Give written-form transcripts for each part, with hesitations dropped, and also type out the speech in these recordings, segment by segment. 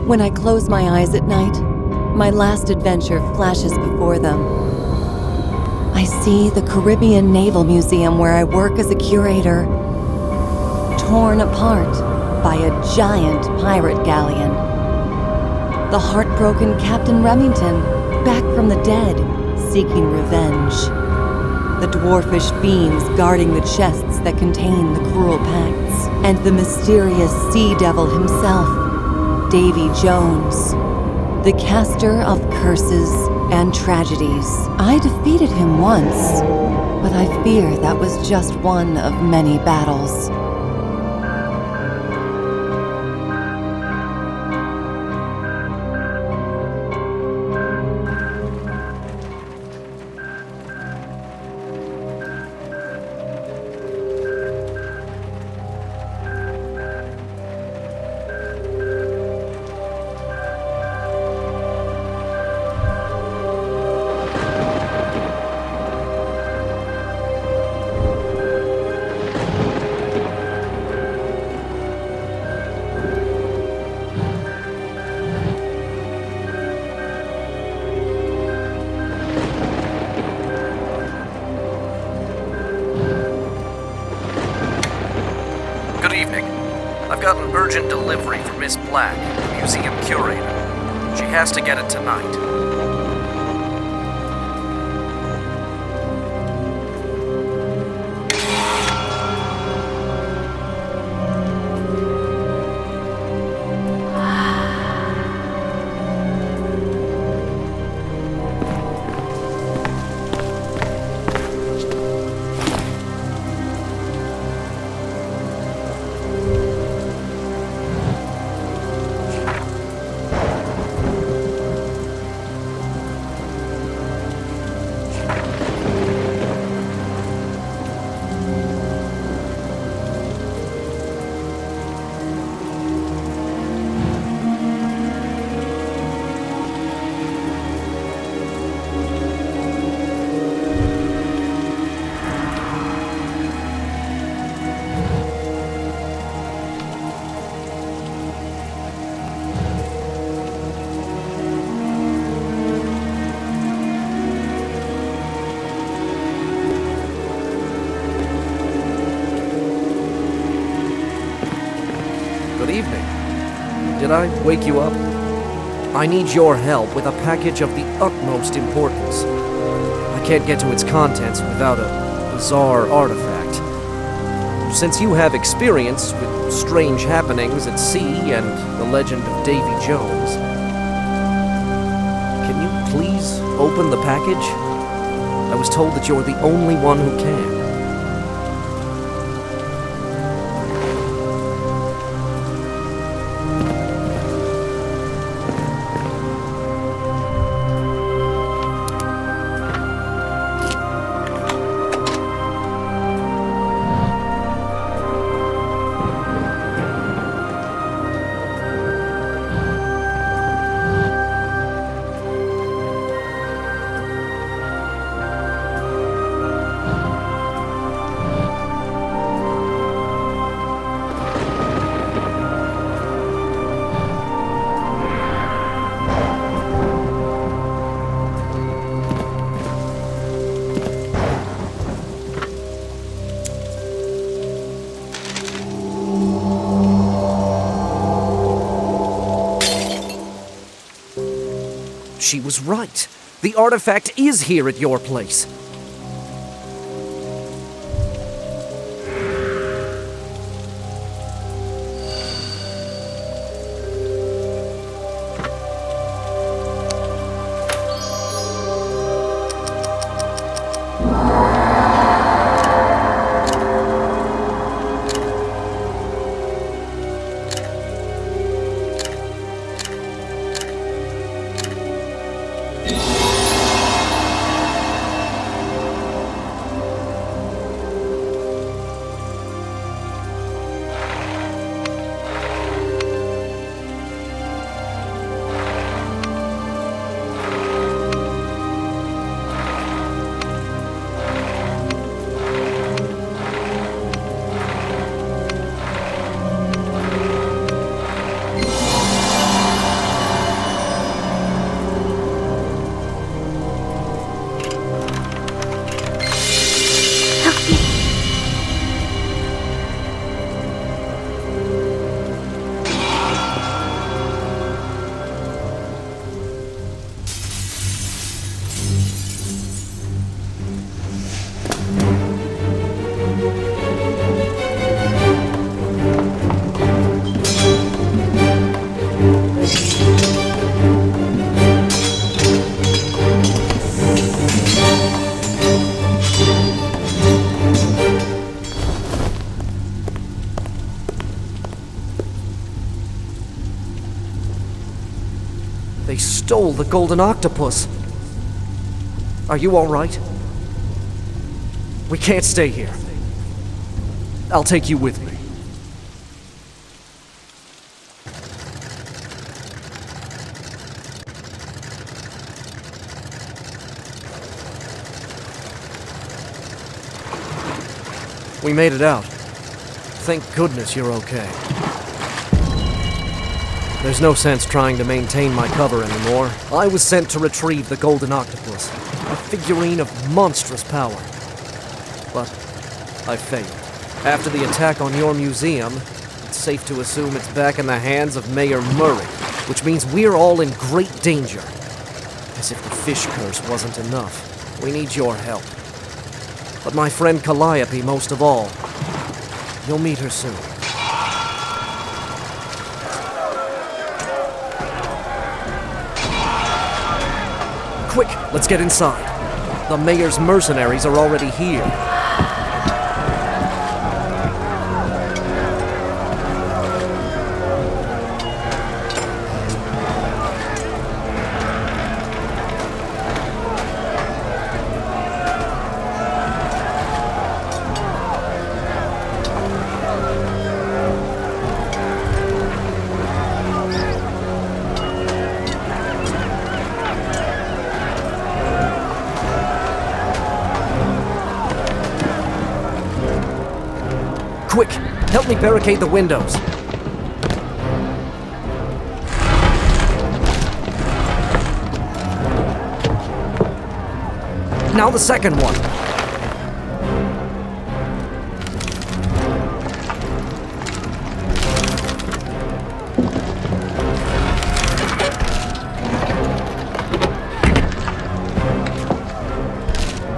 When I close my eyes at night, my last adventure flashes before them. I see the Caribbean Naval Museum where I work as a curator, torn apart by a giant pirate galleon. The heartbroken Captain Remington, back from the dead, seeking revenge. The dwarfish fiends guarding the chests that contain the cruel pacts. And the mysterious sea devil himself, Davy Jones, the caster of curses and tragedies. I defeated him once, but I fear that was just one of many battles. Good evening. I've got an urgent delivery for Miss Black, the museum curator. She has to get it tonight. Good evening. Did I wake you up? I need your help with a package of the utmost importance. I can't get to its contents without a bizarre artifact. Since you have experience with strange happenings at sea and the legend of Davy Jones, can you please open the package? I was told that you're the only one who can. She was right. The artifact is here at your place. They stole the golden octopus. Are you all right? We can't stay here. I'll take you with me. We made it out. Thank goodness you're okay. There's no sense trying to maintain my cover anymore. I was sent to retrieve the golden octopus, a figurine of monstrous power. But I failed. After the attack on your museum, it's safe to assume it's back in the hands of Mayor Murray, which means we're all in great danger. As if the fish curse wasn't enough. We need your help. But my friend Calliope most of all. You'll meet her soon. Quick, let's get inside. The mayor's mercenaries are already here. Quick, help me barricade the windows. Now the second one.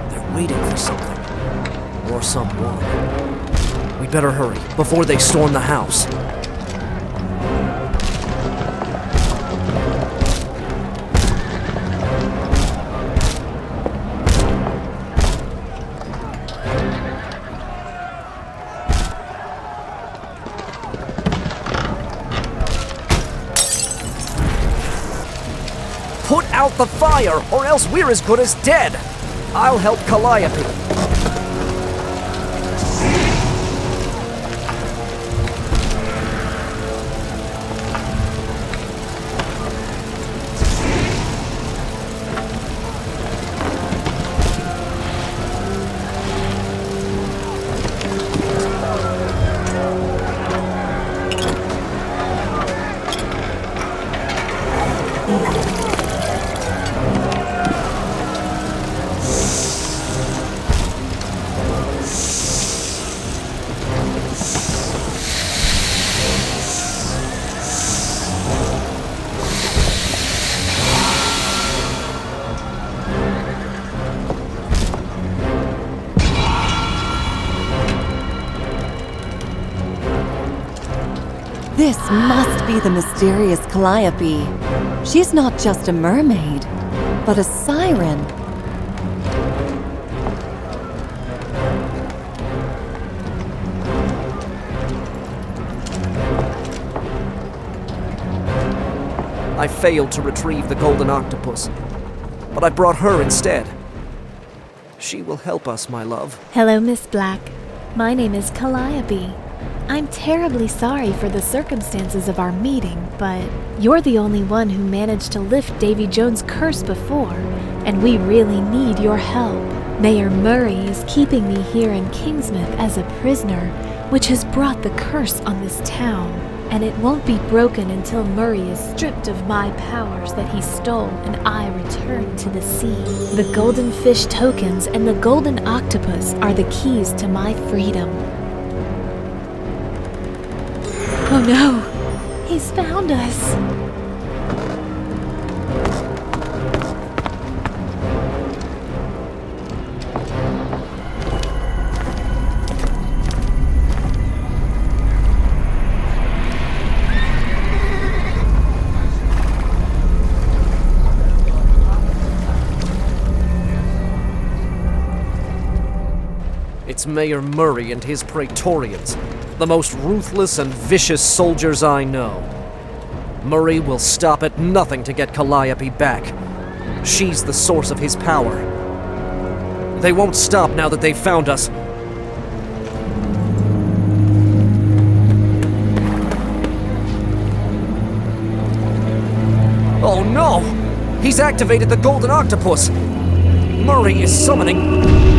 They're waiting for something. Or someone. We better hurry, before they storm the house. Put out the fire, or else we're as good as dead! I'll help Calliope. This must be the mysterious Calliope. She's not just a mermaid, but a siren. I failed to retrieve the golden octopus, but I brought her instead. She will help us, my love. Hello, Miss Black. My name is Calliope. I'm terribly sorry for the circumstances of our meeting, but you're the only one who managed to lift Davy Jones' curse before, and we really need your help. Mayor Murray is keeping me here in Kingsmouth as a prisoner, which has brought the curse on this town, and it won't be broken until Murray is stripped of my powers that he stole and I return to the sea. The golden fish tokens and the golden octopus are the keys to my freedom. Oh no! He's found us! It's Mayor Murray and his Praetorians, the most ruthless and vicious soldiers I know. Murray will stop at nothing to get Calliope back. She's the source of his power. They won't stop now that they've found us. Oh no! He's activated the golden octopus! Murray is summoning...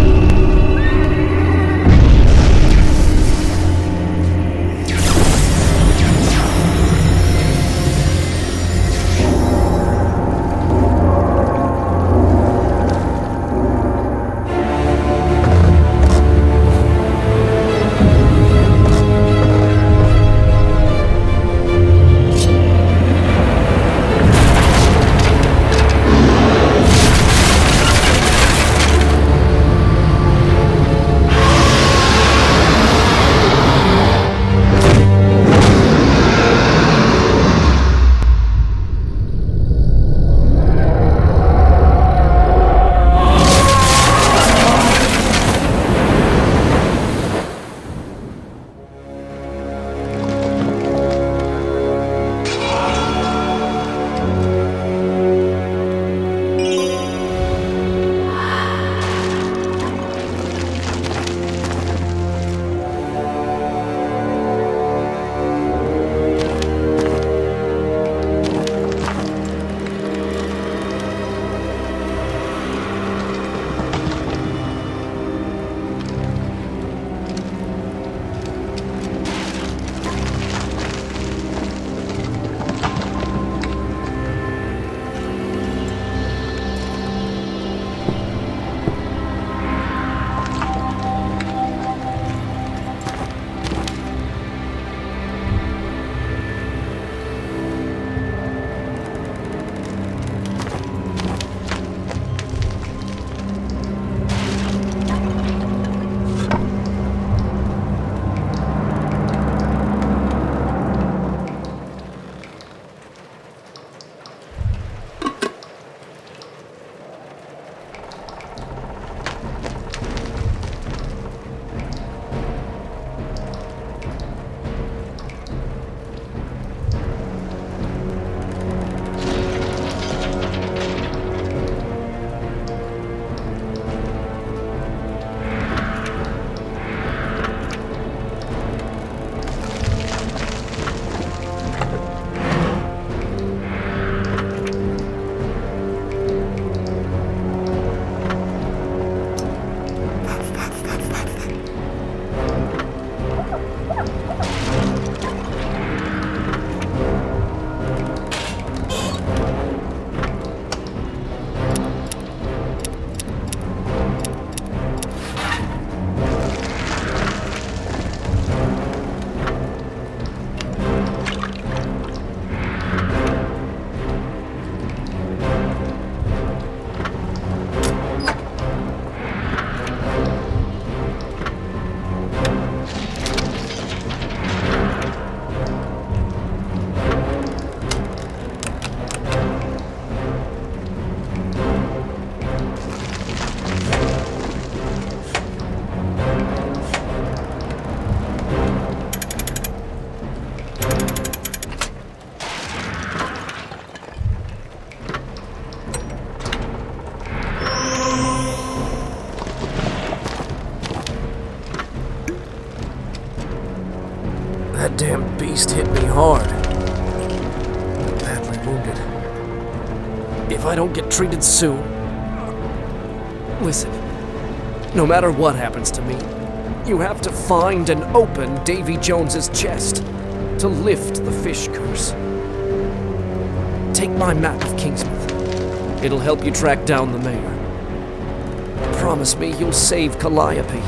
That damn beast hit me hard. I'm badly wounded. If I don't get treated soon... Listen, no matter what happens to me, you have to find and open Davy Jones's chest to lift the fish curse. Take my map of Kingsmouth. It'll help you track down the mayor. Promise me you'll save Calliope.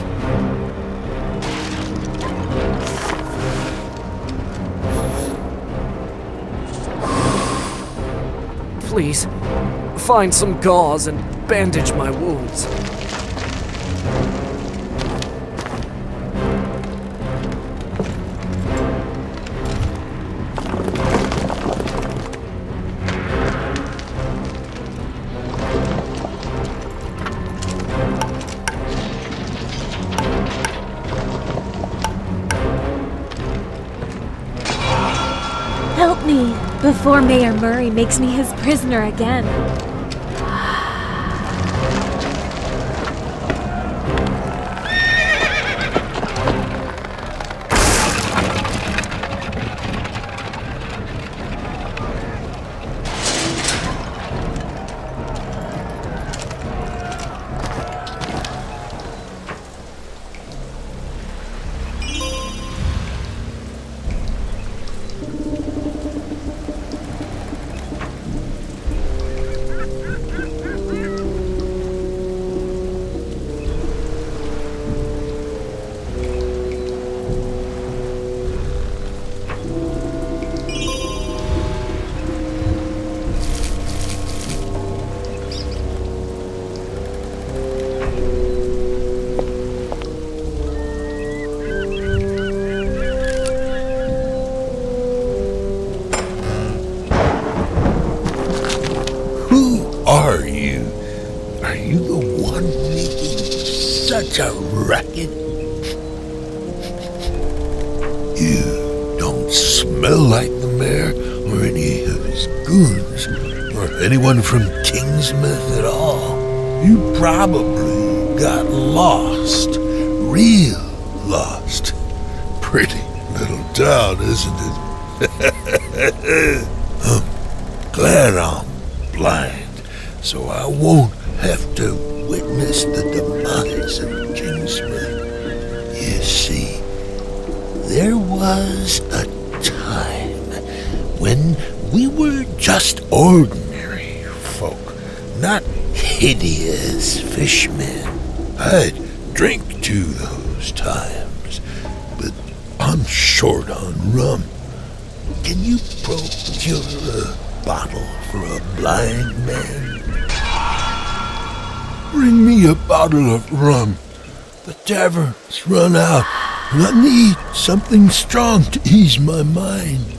Please, find some gauze and bandage my wounds. Help me! before Mayor Murray makes me his prisoner again. Are you? Are you the one making such a racket? You don't smell like the mayor or any of his goons or anyone from Kingsmouth at all. You probably got lost, real lost. Pretty little town, isn't it? I'm glad I'm blind, so I won't have to witness the demise of Kingsmouth. You see, there was a time when we were just ordinary folk, not hideous fishmen. I'd drink to those times, but I'm short on rum. Can you procure a bottle for a blind man? Bring me a bottle of rum. The tavern's run out, and I need something strong to ease my mind.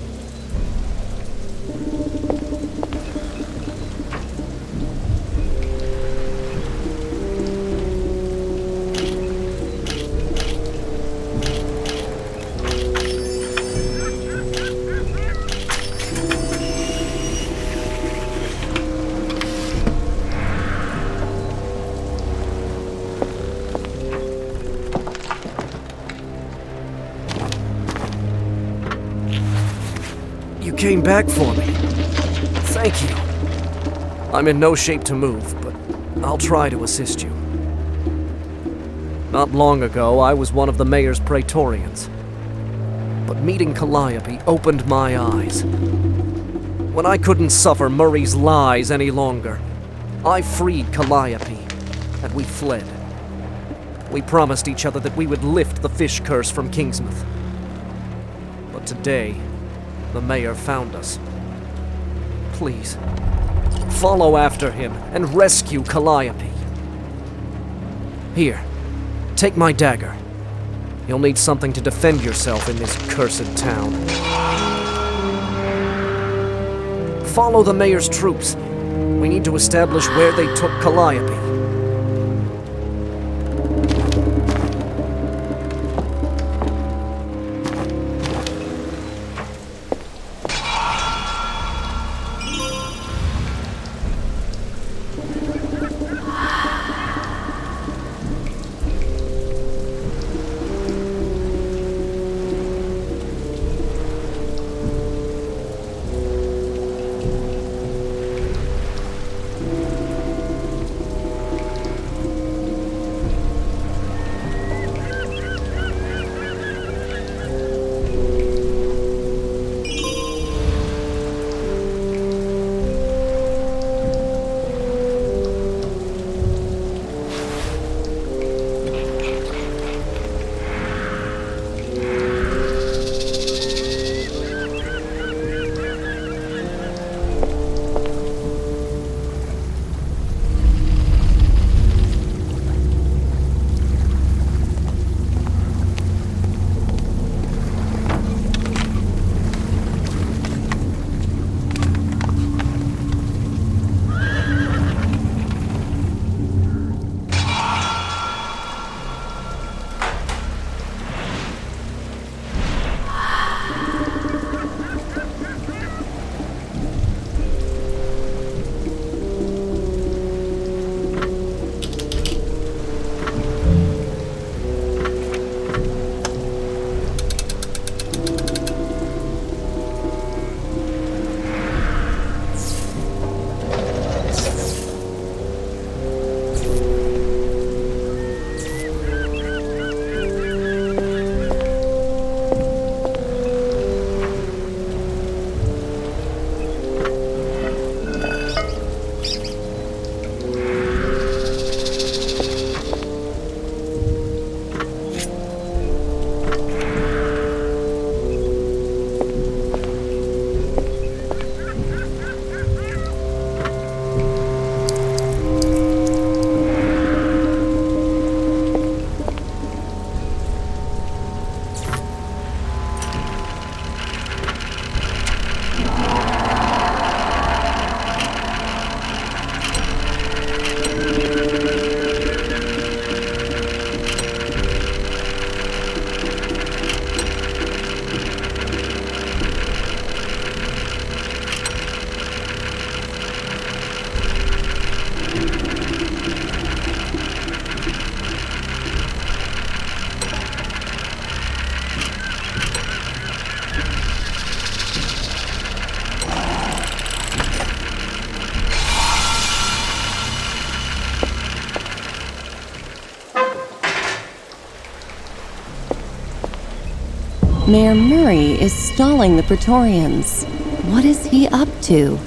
You came back for me. Thank you. I'm in no shape to move, but I'll try to assist you. Not long ago, I was one of the mayor's praetorians. But meeting Calliope opened my eyes. When I couldn't suffer Murray's lies any longer, I freed Calliope, and we fled. We promised each other that we would lift the fish curse from Kingsmouth. But today, the mayor found us. Please, follow after him and rescue Calliope. Here, take my dagger. You'll need something to defend yourself in this cursed town. Follow the mayor's troops. We need to establish where they took Calliope. Mayor Murray is stalling the Praetorians. What is he up to?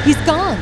He's gone.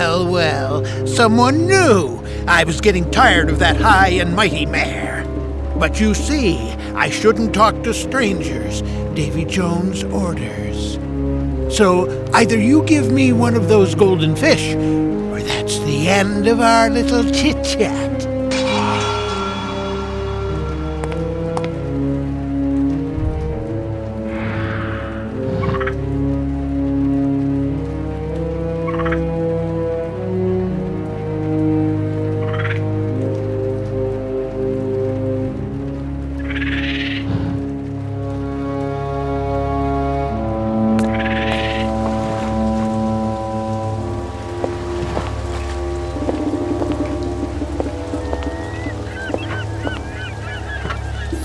Well, someone new. I was getting tired of that high and mighty mare. But you see, I shouldn't talk to strangers. Davy Jones' orders. So either you give me one of those golden fish, or that's the end of our little chit-chat.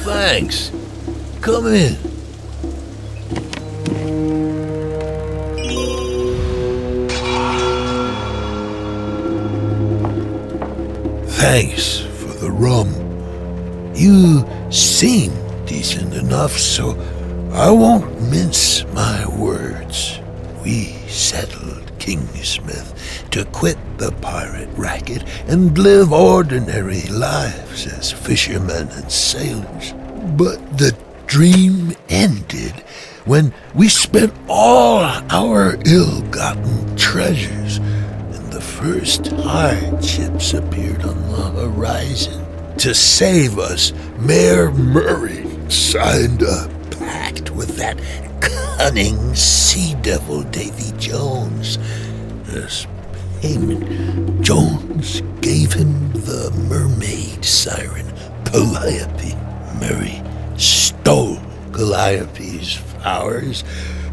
Thanks. Come in. Thanks for the rum. You seem decent enough, so I won't mince my words. We settled Kingsmith to quit the pirate racket and live ordinary lives as fishermen and sailors. But the dream ended when we spent all our ill-gotten treasures and the first hardships appeared on the horizon. To save us, Mayor Murray signed a pact with that cunning sea devil Davy Jones. As payment, Jones gave him the mermaid siren, Calliope. Murray stole Calliope's powers,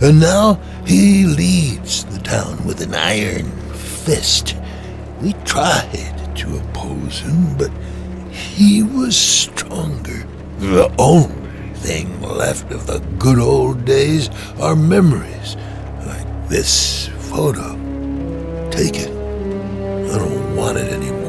and now he leads the town with an iron fist. We tried to oppose him, but he was stronger. The only thing left of the good old days are memories, like this photo. Take it. I don't want it anymore.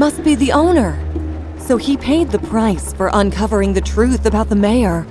must be the owner. So he paid the price for uncovering the truth about the mayor.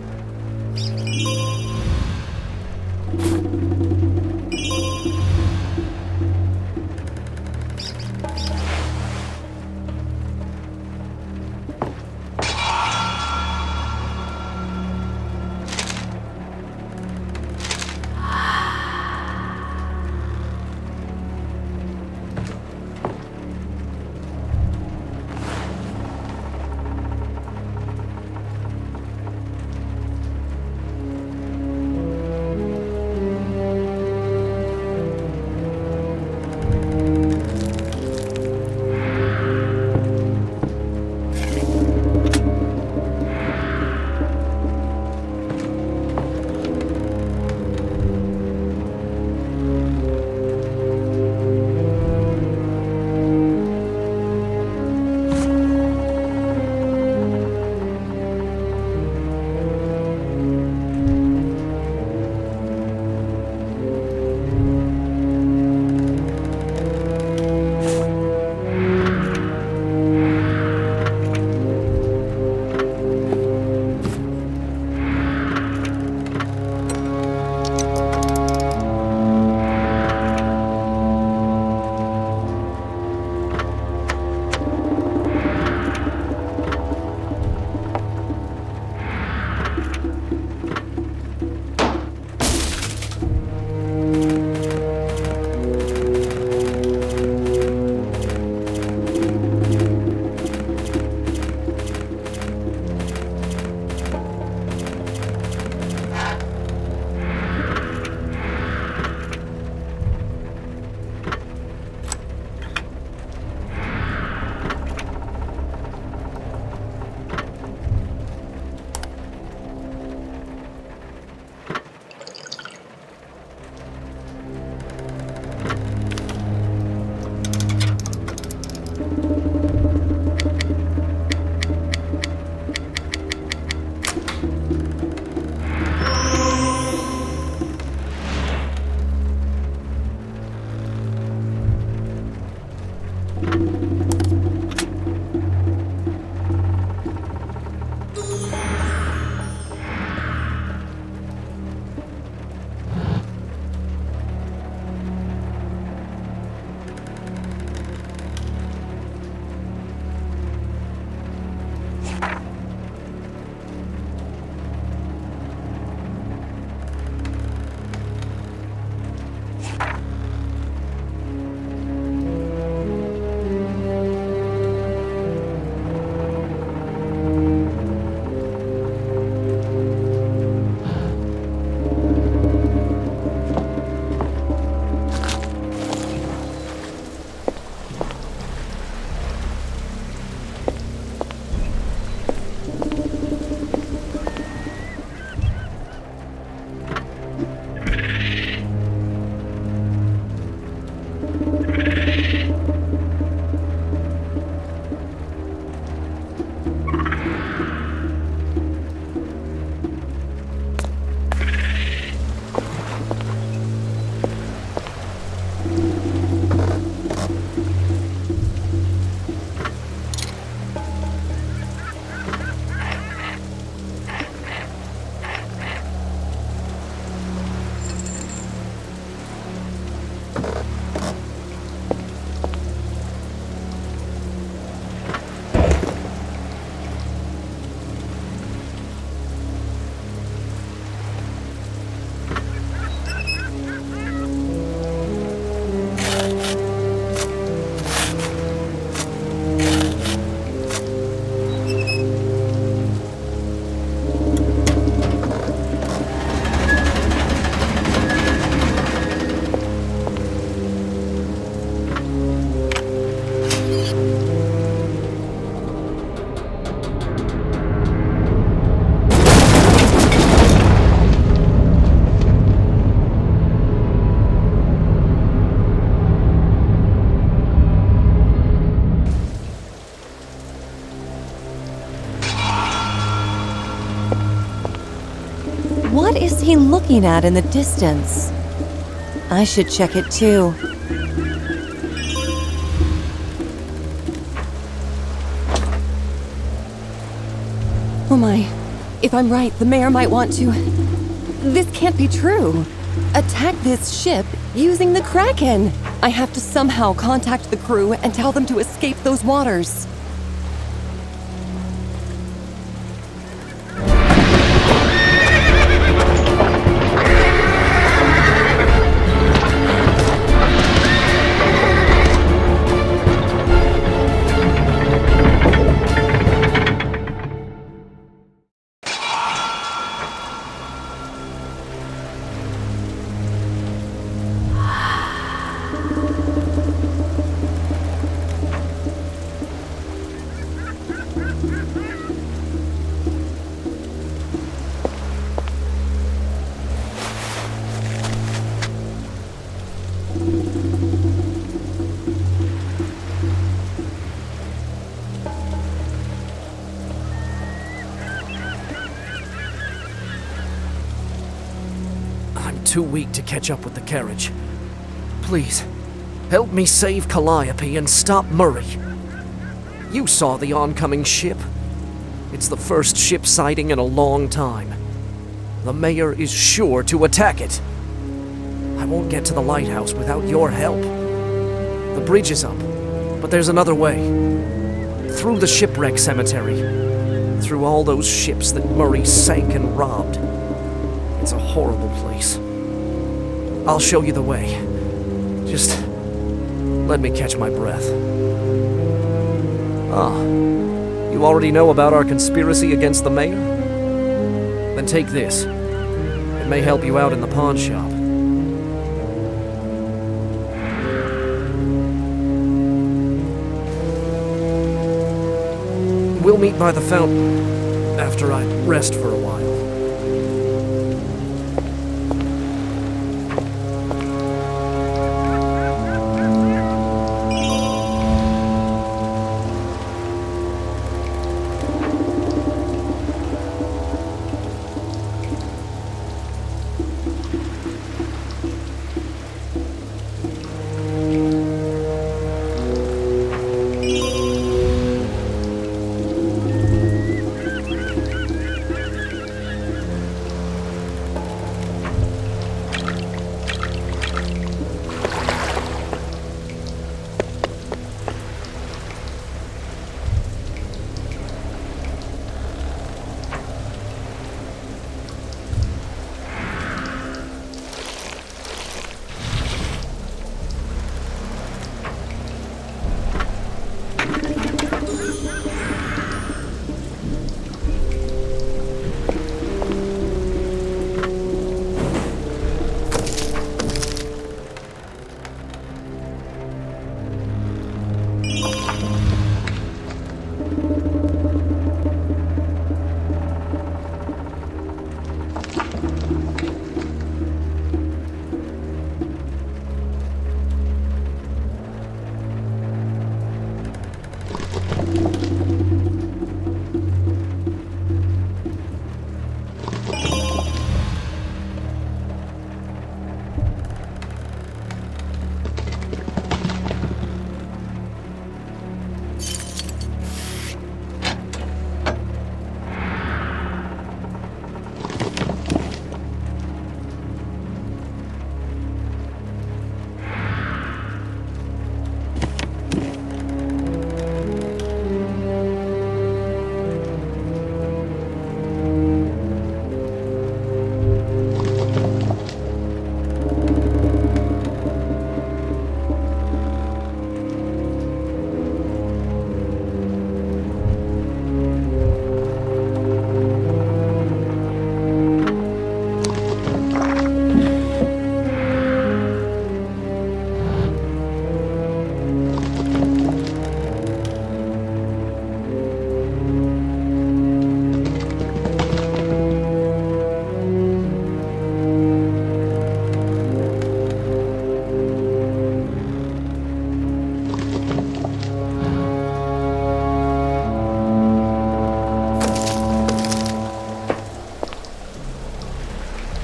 What is he looking at in the distance? I should check it too. Oh my. If I'm right, the mayor might want to... This can't be true. Attack this ship using the Kraken. I have to somehow contact the crew and tell them to escape those waters. Too weak to catch up with the carriage. Please, help me save Calliope and stop Murray. You saw the oncoming ship. It's the first ship sighting in a long time. The mayor is sure to attack it. I won't get to the lighthouse without your help. The bridge is up, but there's another way. Through the shipwreck cemetery. Through all those ships that Murray sank and robbed. It's a horrible place. I'll show you the way. Just let me catch my breath. Ah, you already know about our conspiracy against the mayor? Then take this. It may help you out in the pawn shop. We'll meet by the fountain after I rest for a while.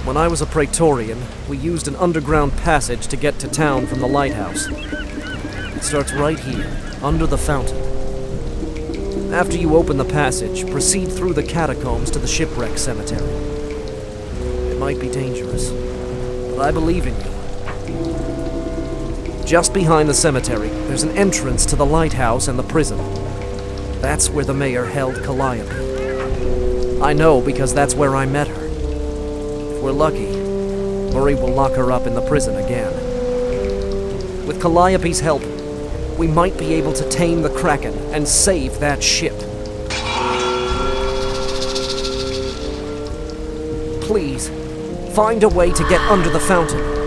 When I was a Praetorian, we used an underground passage to get to town from the lighthouse. It starts right here, under the fountain. After you open the passage, proceed through the catacombs to the shipwreck cemetery. It might be dangerous, but I believe in you. Just behind the cemetery, there's an entrance to the lighthouse and the prison. That's where the mayor held Calliope. I know because that's where I met her. If we're lucky, Murray will lock her up in the prison again. With Calliope's help, we might be able to tame the Kraken and save that ship. Please, find a way to get under the fountain.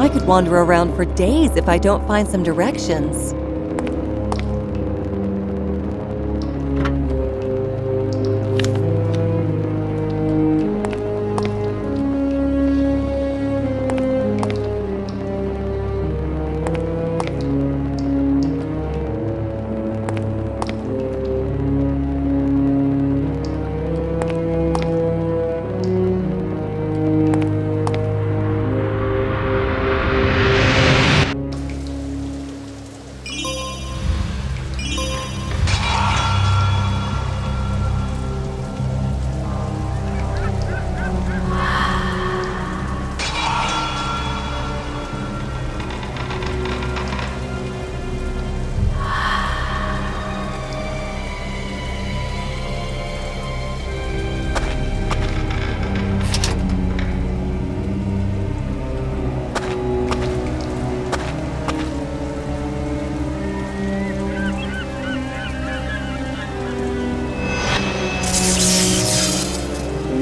I could wander around for days if I don't find some directions.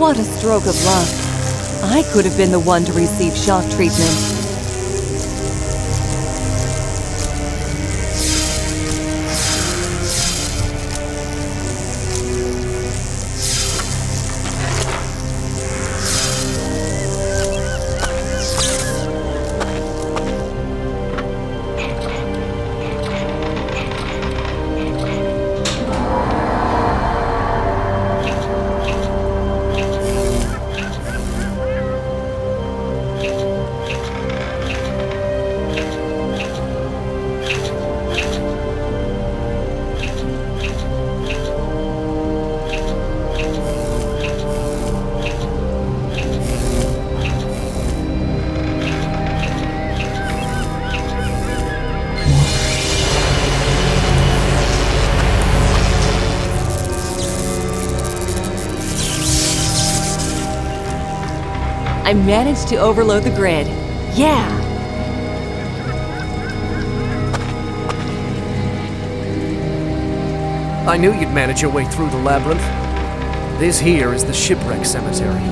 What a stroke of luck. I could have been the one to receive shock treatment. I managed to overload the grid. Yeah! I knew you'd manage your way through the labyrinth. This here is the shipwreck cemetery.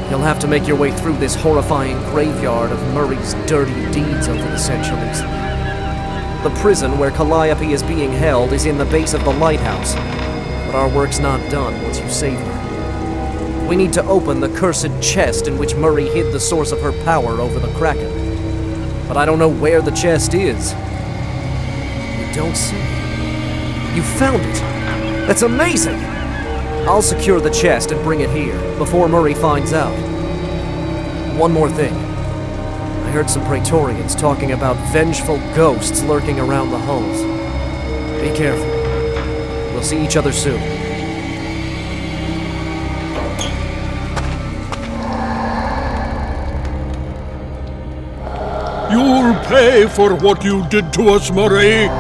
You'll have to make your way through this horrifying graveyard of Murray's dirty deeds over the centuries. The prison where Calliope is being held is in the base of the lighthouse, but our work's not done once you save her. We need to open the cursed chest in which Murray hid the source of her power over the Kraken. But I don't know where the chest is. You don't see. You found it. That's amazing! I'll secure the chest and bring it here, before Murray finds out. One more thing. I heard some Praetorians talking about vengeful ghosts lurking around the halls. Be careful. We'll see each other soon. You'll pay for what you did to us, Murray!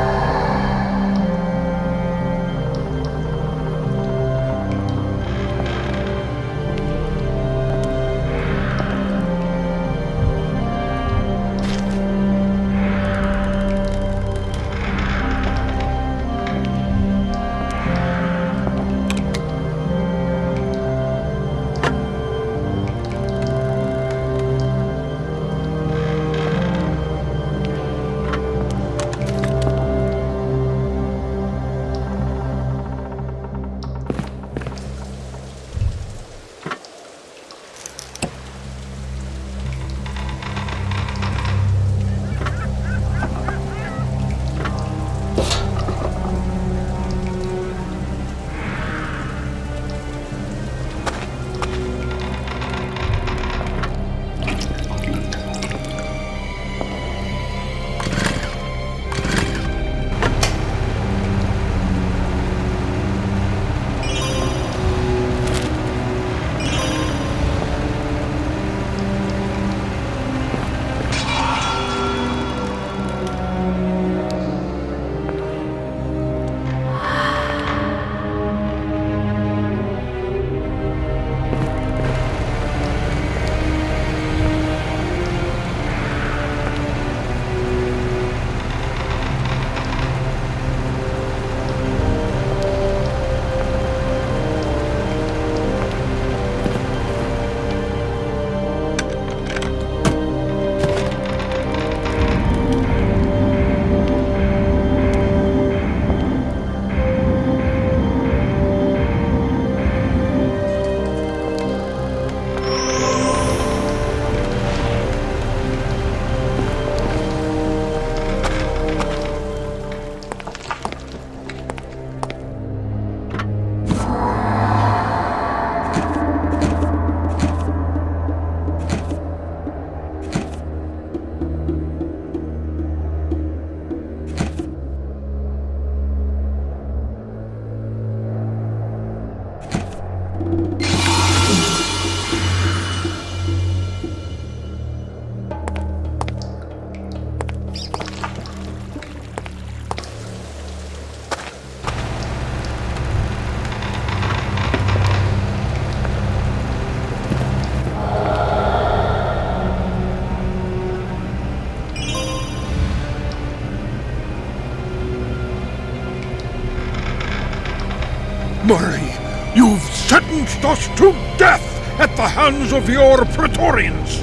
Murray, you've sentenced us to death at the hands of your Praetorians.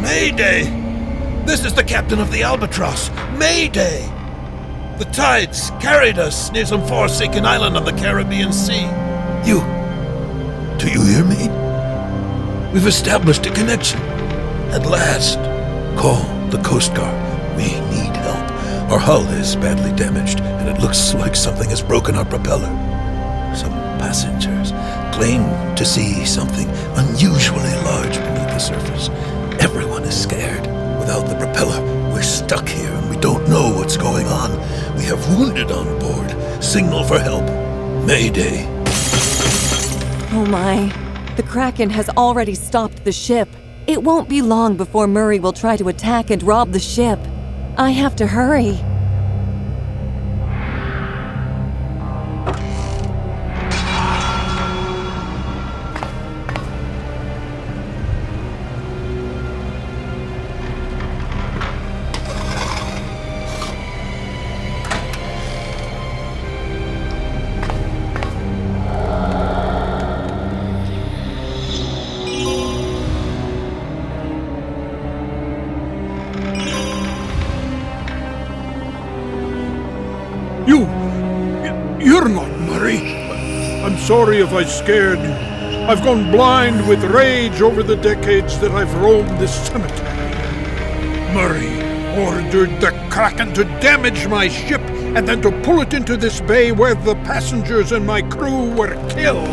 Mayday! This is the captain of the Albatross. Mayday! The tides carried us near some forsaken island on the Caribbean Sea. Do you hear me? We've established a connection. At last. Call the Coast Guard. We need help. Our hull is badly damaged, and it looks like something has broken our propeller. Some passengers claim to see something unusually large beneath the surface. Everyone is scared. Without the propeller, we're stuck here and we don't know what's going on. We have wounded on board. Signal for help. Mayday. Oh my. The Kraken has already stopped the ship. It won't be long before Murray will try to attack and rob the ship. I have to hurry. You're not Murray. I'm sorry if I scared you. I've gone blind with rage over the decades that I've roamed this cemetery. Murray ordered the Kraken to damage my ship and then to pull it into this bay where the passengers and my crew were killed.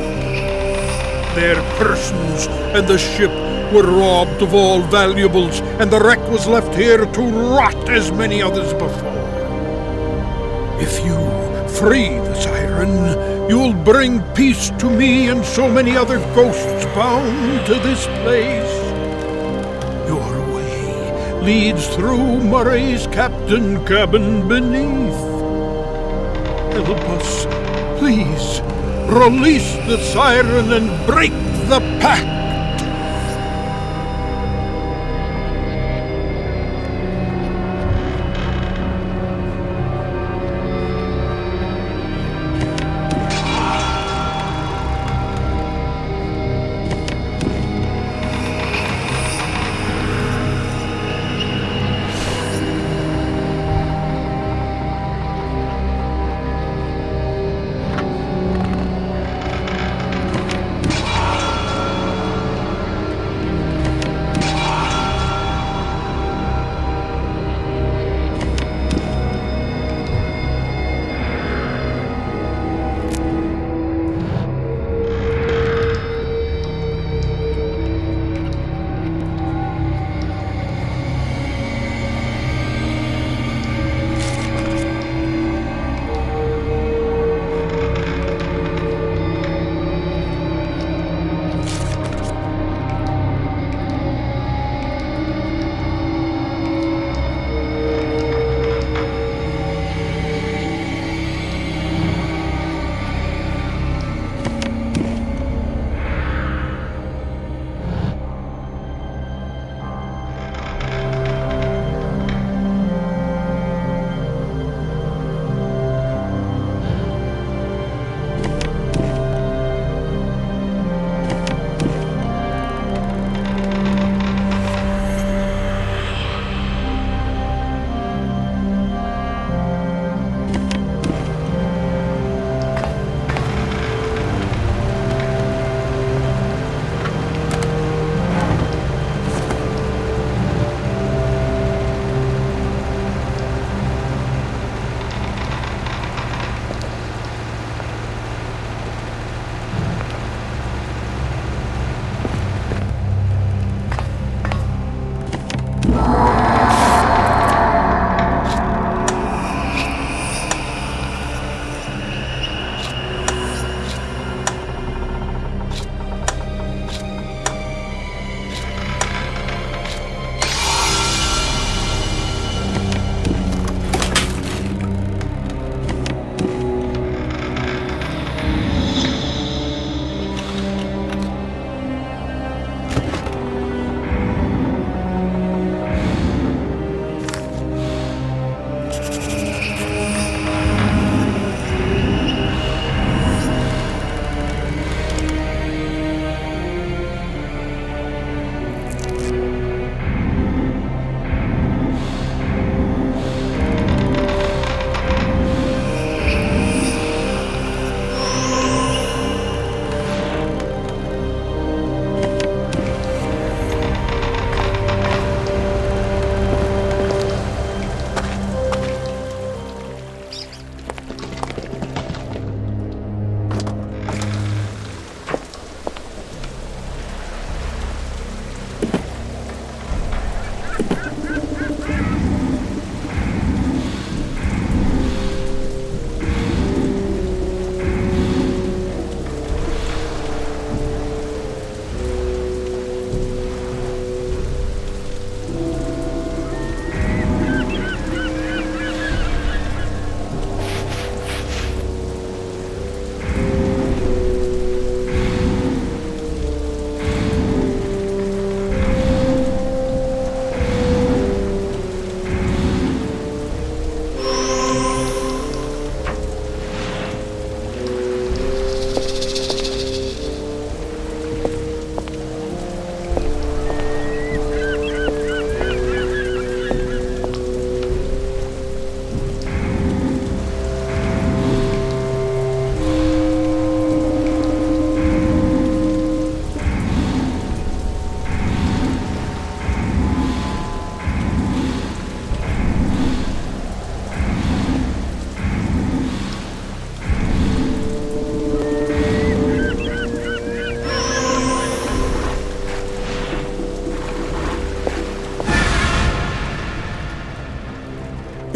Their persons and the ship were robbed of all valuables, and the wreck was left here to rot as many others before. If you free the Siren, you'll bring peace to me and so many other ghosts bound to this place. Your way leads through Murray's captain cabin beneath. Help us, please. Release the Siren and break the pact.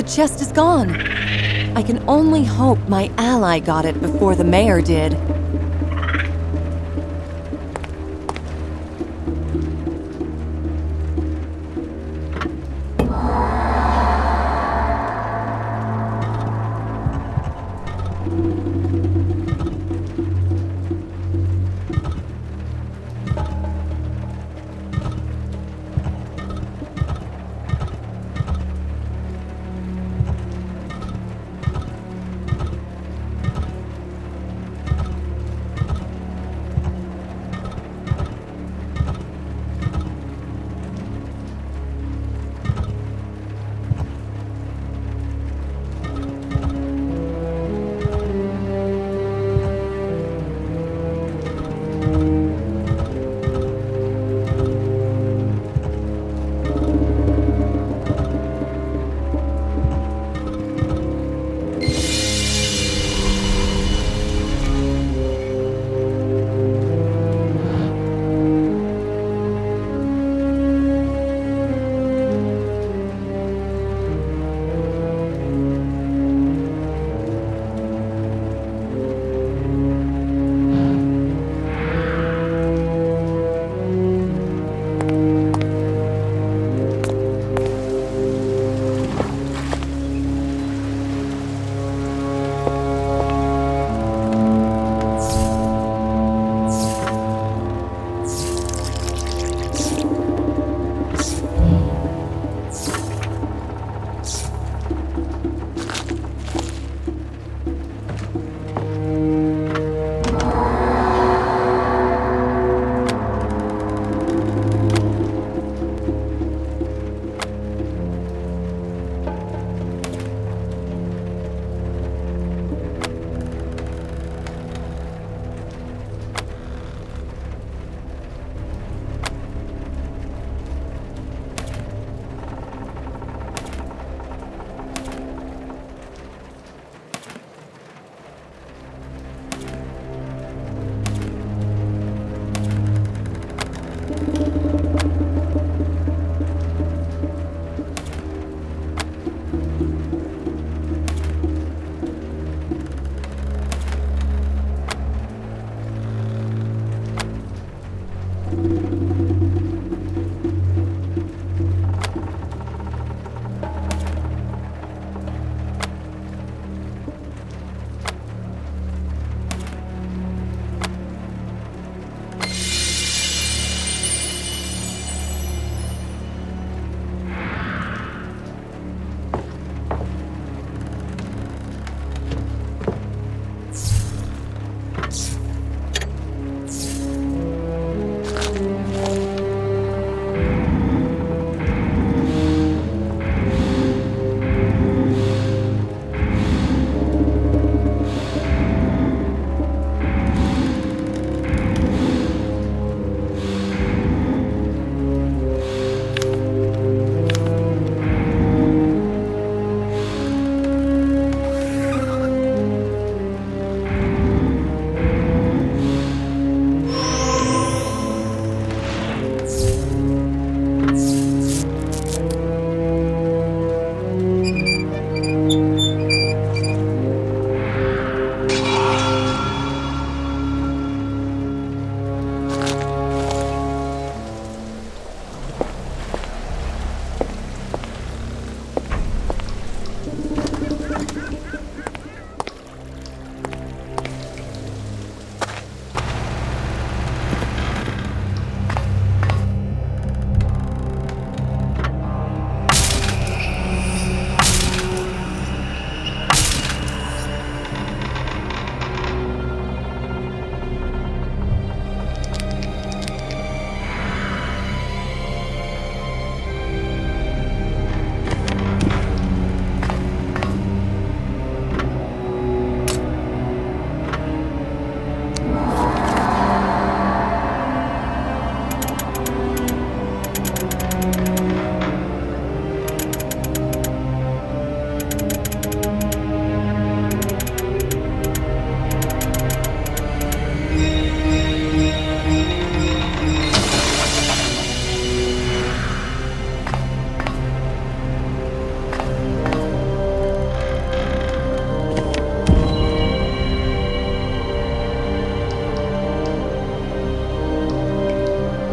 The chest is gone. I can only hope my ally got it before the mayor did.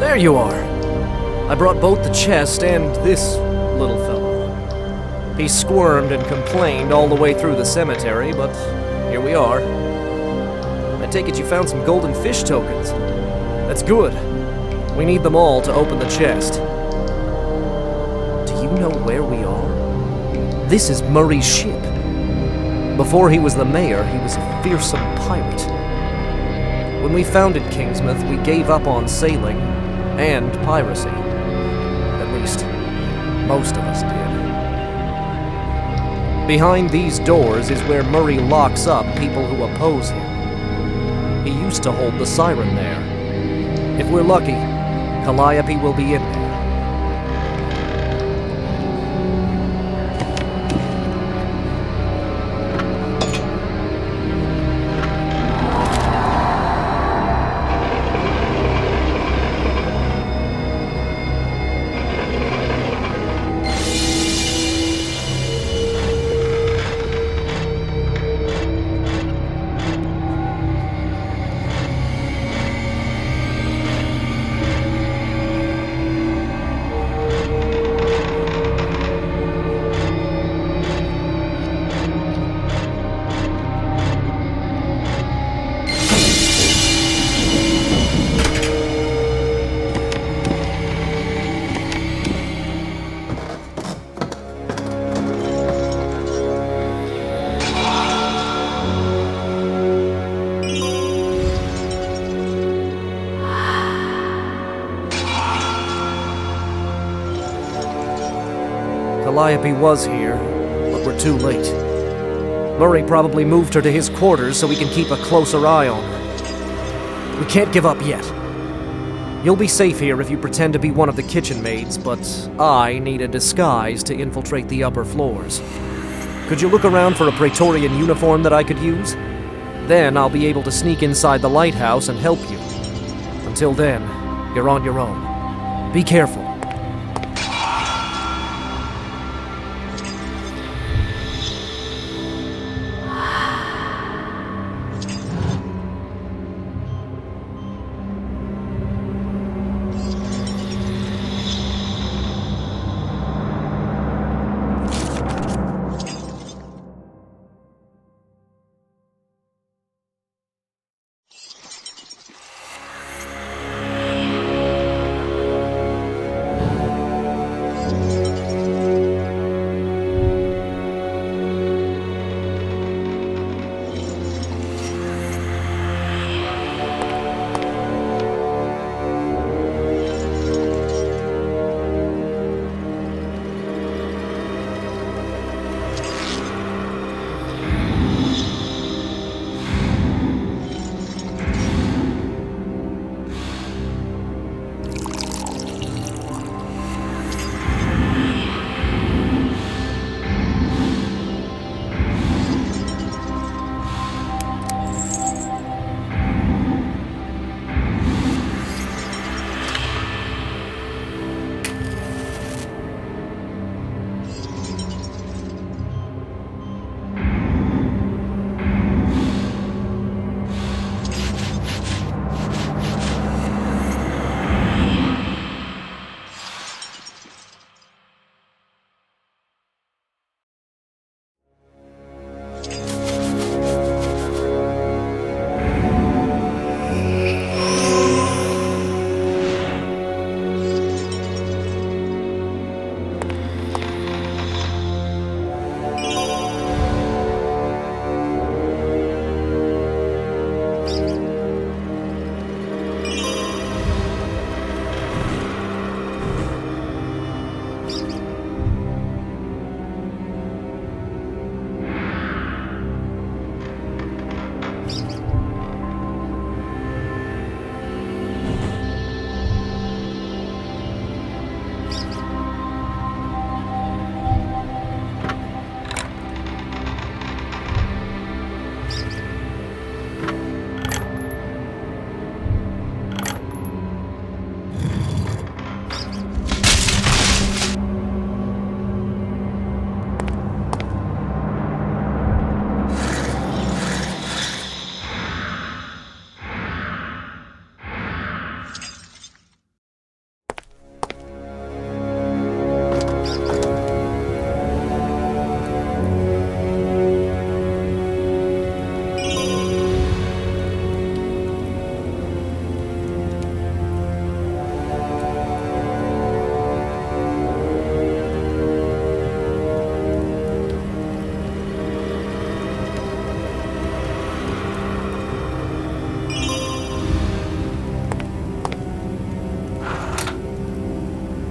There you are. I brought both the chest and this little fellow. He squirmed and complained all the way through the cemetery, but here we are. I take it you found some golden fish tokens. That's good. We need them all to open the chest. Do you know where we are? This is Murray's ship. Before he was the mayor, he was a fearsome pirate. When we founded Kingsmouth, we gave up on sailing and piracy. At least, most of us did. Behind these doors is where Murray locks up people who oppose him. He used to hold the Siren there. If we're lucky, Calliope will be in there. Calliope was here, but we're too late. Murray probably moved her to his quarters so we can keep a closer eye on her. We can't give up yet. You'll be safe here if you pretend to be one of the kitchen maids, but I need a disguise to infiltrate the upper floors. Could you look around for a Praetorian uniform that I could use? Then I'll be able to sneak inside the lighthouse and help you. Until then, you're on your own. Be careful.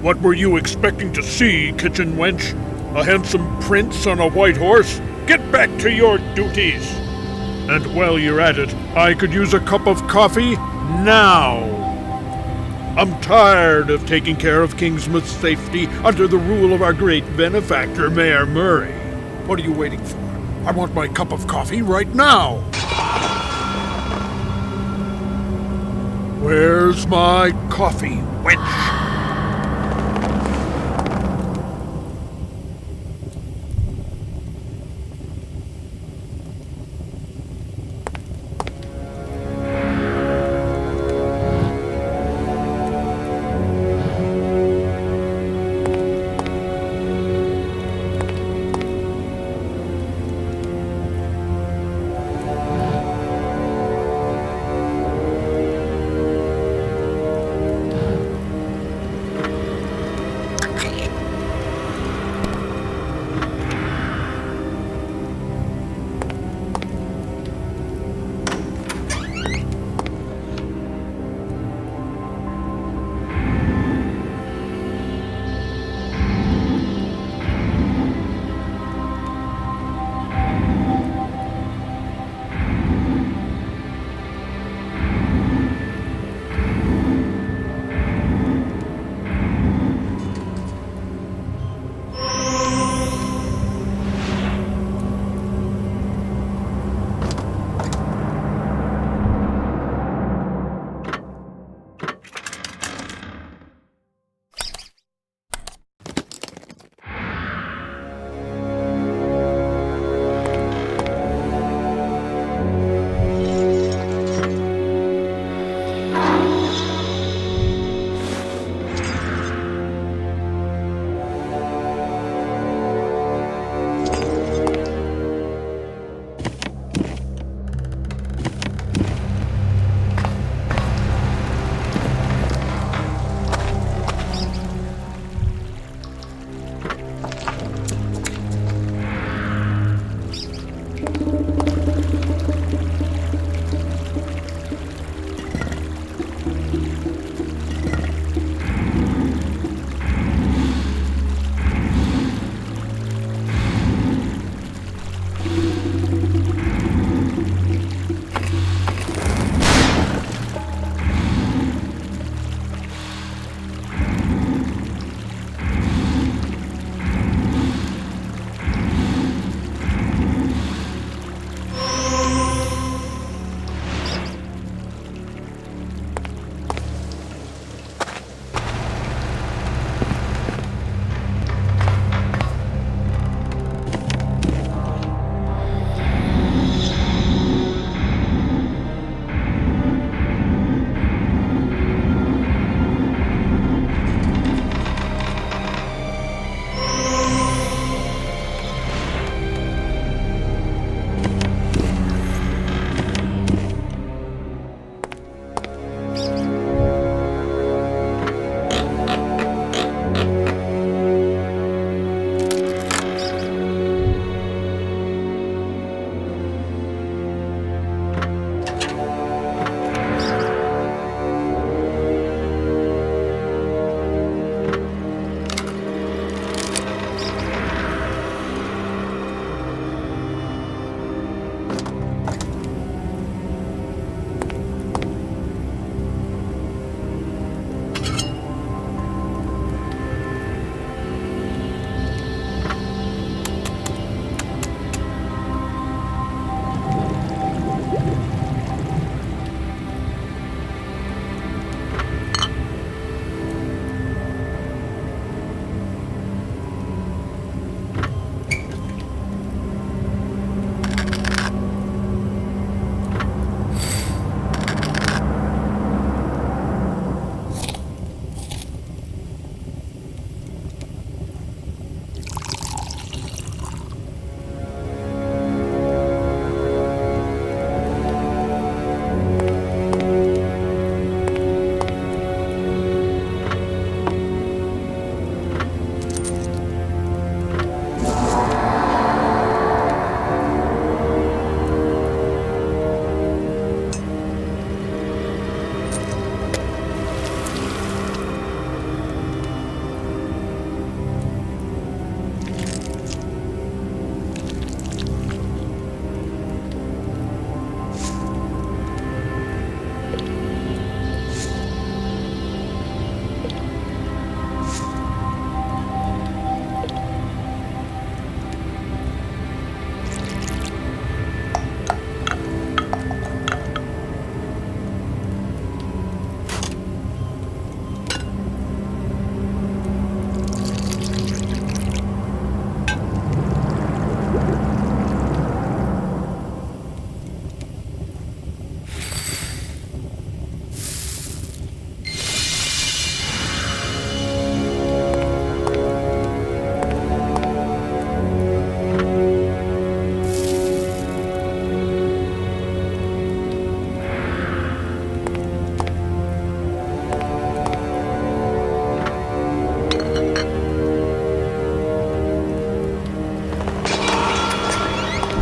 What were you expecting to see, kitchen wench? A handsome prince on a white horse? Get back to your duties! And while you're at it, I could use a cup of coffee now. I'm tired of taking care of Kingsmouth's safety under the rule of our great benefactor, Mayor Murray. What are you waiting for? I want my cup of coffee right now. Where's my coffee, wench?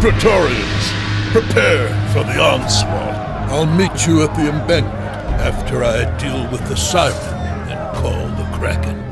Praetorians, prepare for the onslaught. I'll meet you at the embankment after I deal with the Siren and call the Kraken.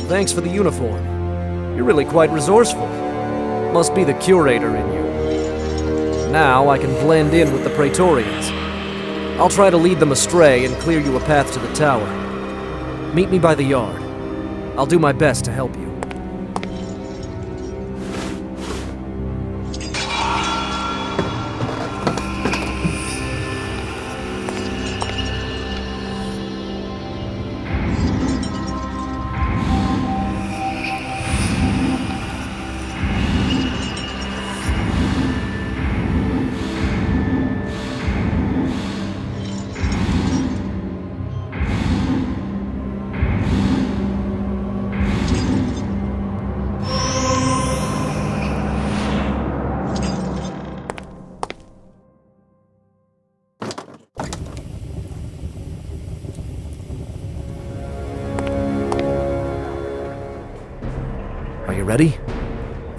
Thanks for the uniform. You're really quite resourceful. Must be the curator in you. Now I can blend in with the Praetorians. I'll try to lead them astray and clear you a path to the tower. Meet me by the yard. I'll do my best to help you. Are you ready?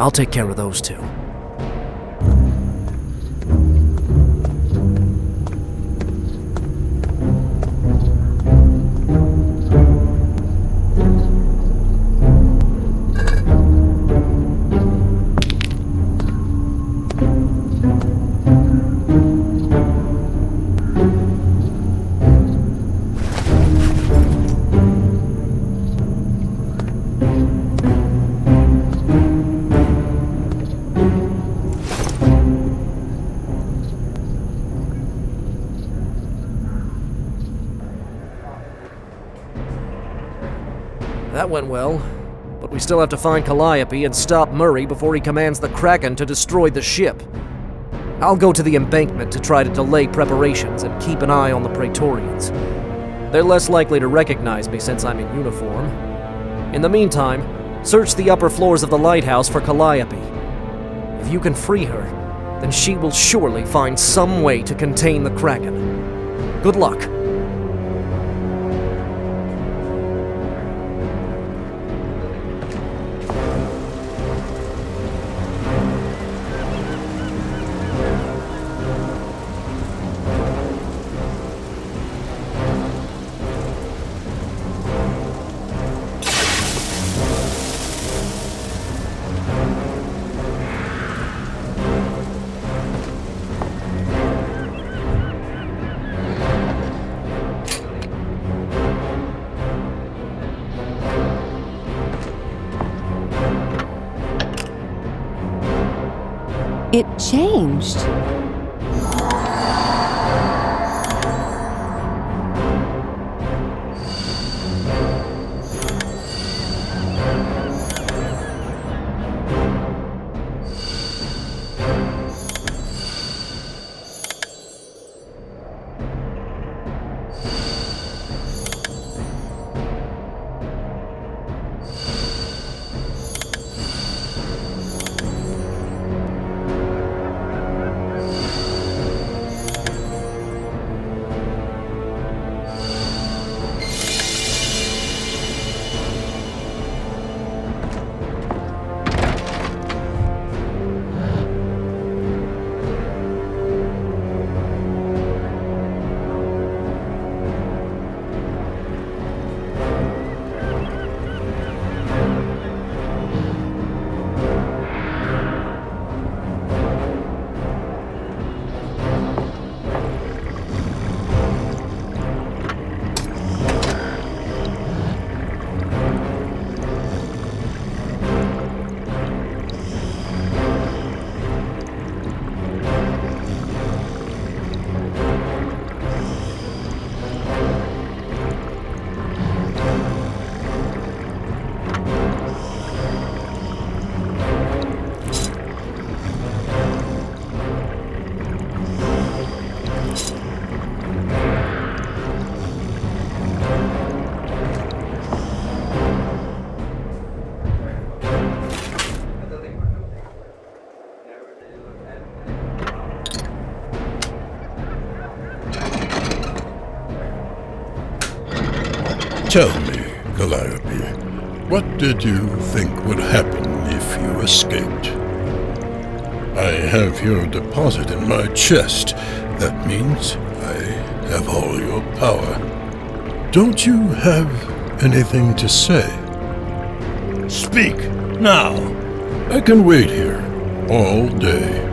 I'll take care of those two. That went well, but we still have to find Calliope and stop Murray before he commands the Kraken to destroy the ship. I'll go to the embankment to try to delay preparations and keep an eye on the Praetorians. They're less likely to recognize me since I'm in uniform. In the meantime, search the upper floors of the lighthouse for Calliope. If you can free her, then she will surely find some way to contain the Kraken. Good luck. It changed. Tell me, Calliope, what did you think would happen if you escaped? I have your deposit in my chest. That means I have all your power. Don't you have anything to say? Speak, now. I can wait here all day.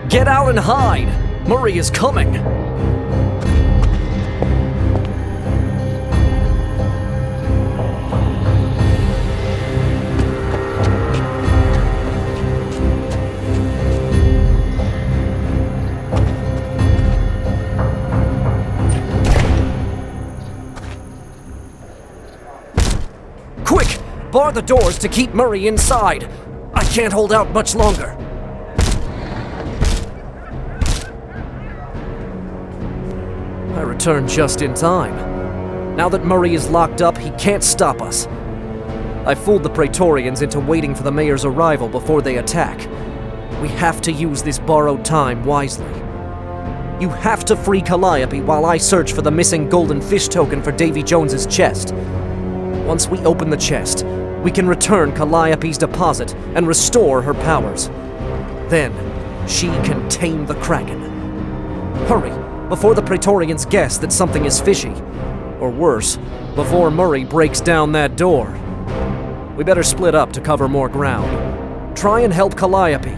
Get out and hide! Murray is coming! Quick! Bar the doors to keep Murray inside! I can't hold out much longer. I returned just in time. Now that Murray is locked up, he can't stop us. I fooled the Praetorians into waiting for the mayor's arrival before they attack. We have to use this borrowed time wisely. You have to free Calliope while I search for the missing golden fish token for Davy Jones's chest. Once we open the chest, we can return Calliope's deposit and restore her powers. Then, she can tame the Kraken. Hurry, before the Praetorians guess that something is fishy. Or worse, before Murray breaks down that door. We better split up to cover more ground. Try and help Calliope.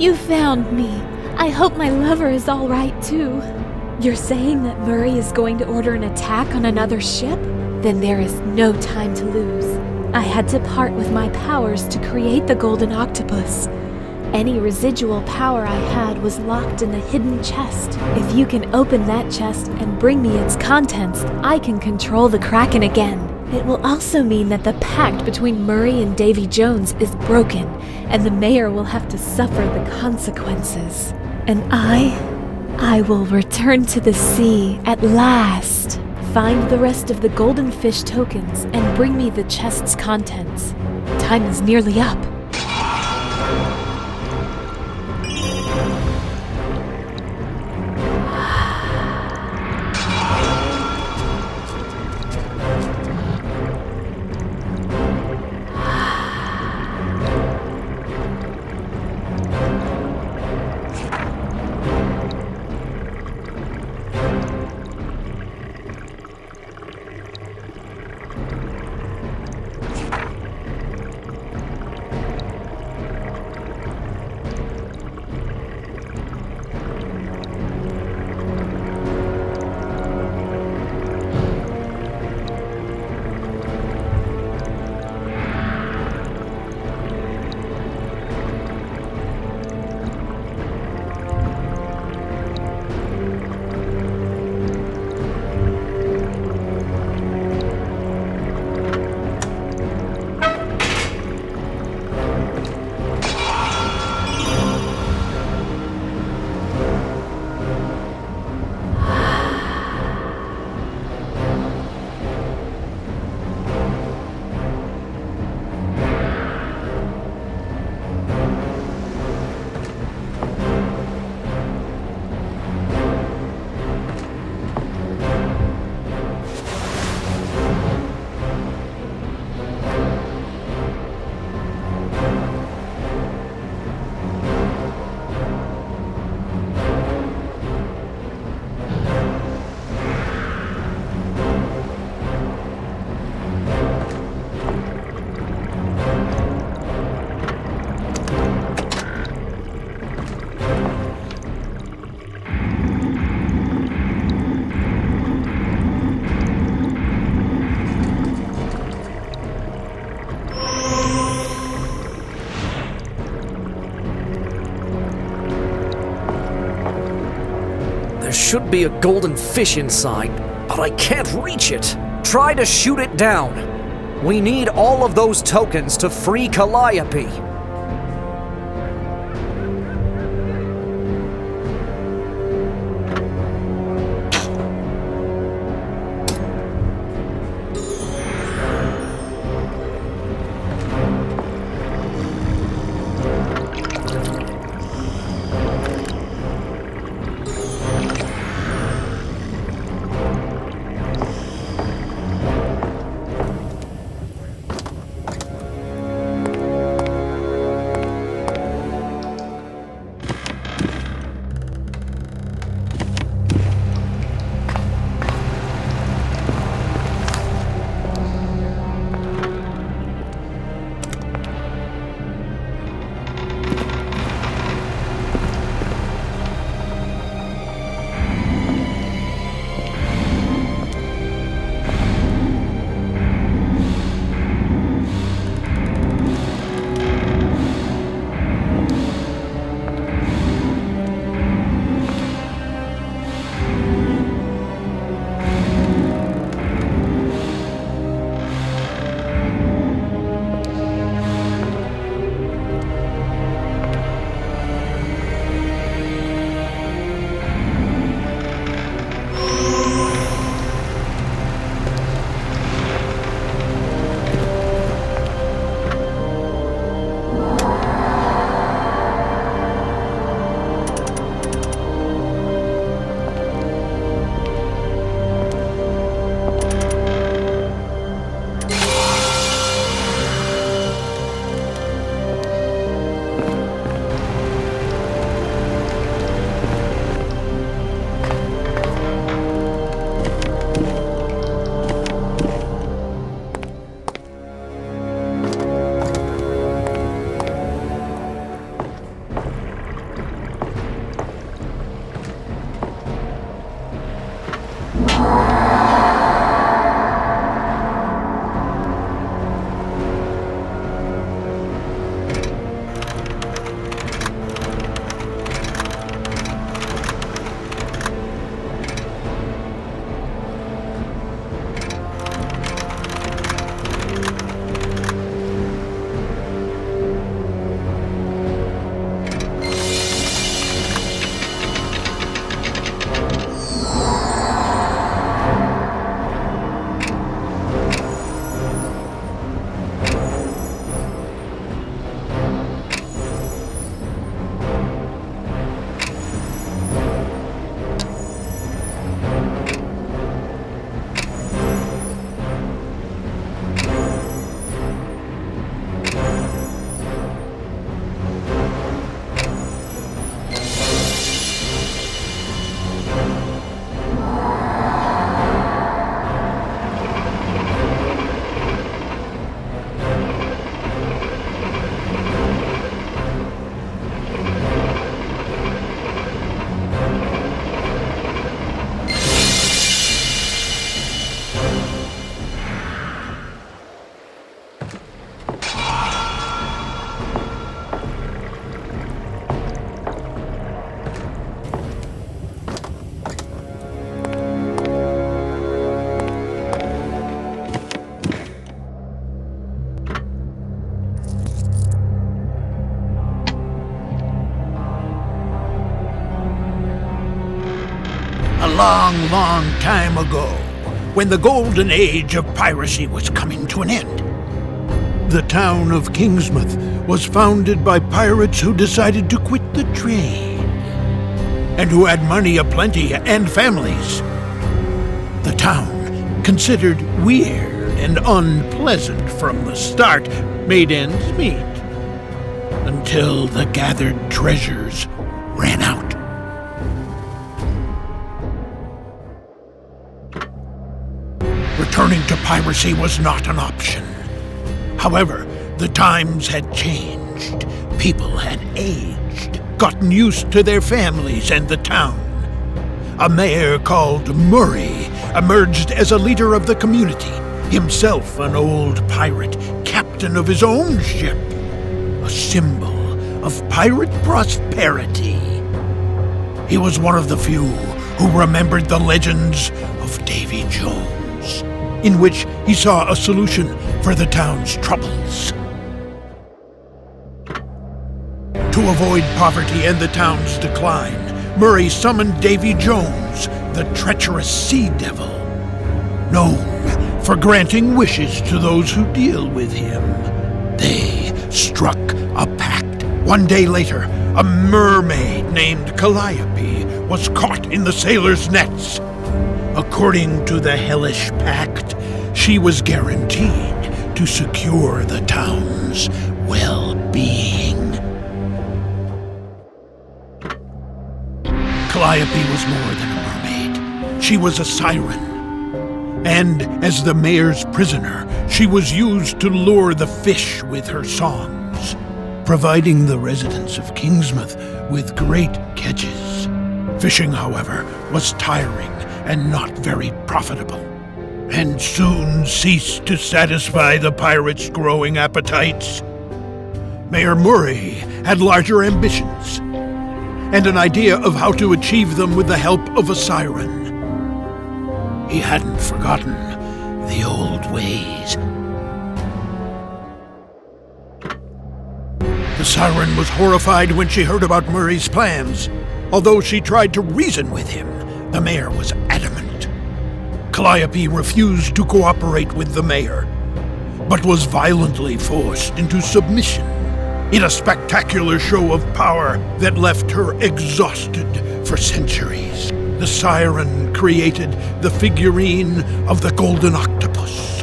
You found me. I hope my lover is all right, too. You're saying that Murray is going to order an attack on another ship? Then there is no time to lose. I had to part with my powers to create the golden octopus. Any residual power I had was locked in the hidden chest. If you can open that chest and bring me its contents, I can control the Kraken again. It will also mean that the pact between Murray and Davy Jones is broken, and the mayor will have to suffer the consequences. And I will return to the sea at last. Find the rest of the golden fish tokens and bring me the chest's contents. Time is nearly up. There should be a golden fish inside, but I can't reach it. Try to shoot it down. We need all of those tokens to free Calliope. A long, long time ago, when the golden age of piracy was coming to an end. The town of Kingsmouth was founded by pirates who decided to quit the trade, and who had money aplenty and families. The town, considered weird and unpleasant from the start, made ends meet, until the gathered treasures ran out. Returning to piracy was not an option. However, the times had changed. People had aged, gotten used to their families and the town. A mayor called Murray emerged as a leader of the community, himself an old pirate, captain of his own ship, a symbol of pirate prosperity. He was one of the few who remembered the legends of Davy Jones, in which he saw a solution for the town's troubles. To avoid poverty and the town's decline, Murray summoned Davy Jones, the treacherous sea devil, known for granting wishes to those who deal with him. They struck a pact. One day later, a mermaid named Calliope was caught in the sailors' nets. According to the hellish pact, she was guaranteed to secure the town's well-being. Calliope was more than a mermaid. She was a siren. And as the mayor's prisoner, she was used to lure the fish with her songs, providing the residents of Kingsmouth with great catches. Fishing, however, was tiring and not very profitable, and soon ceased to satisfy the pirates' growing appetites. Mayor Murray had larger ambitions, and an idea of how to achieve them with the help of a siren. He hadn't forgotten the old ways. The siren was horrified when she heard about Murray's plans. Although she tried to reason with him, the mayor was adamant. Calliope refused to cooperate with the mayor, but was violently forced into submission in a spectacular show of power that left her exhausted for centuries. The siren created the figurine of the golden octopus,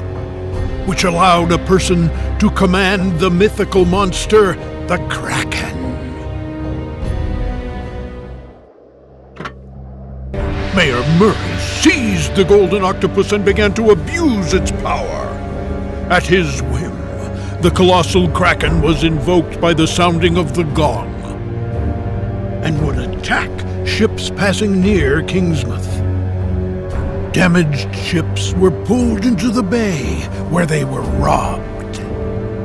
which allowed a person to command the mythical monster, the Kraken. Mayor Murray seized the golden octopus and began to abuse its power. At his whim, the colossal Kraken was invoked by the sounding of the gong, and would attack ships passing near Kingsmouth. Damaged ships were pulled into the bay, where they were robbed,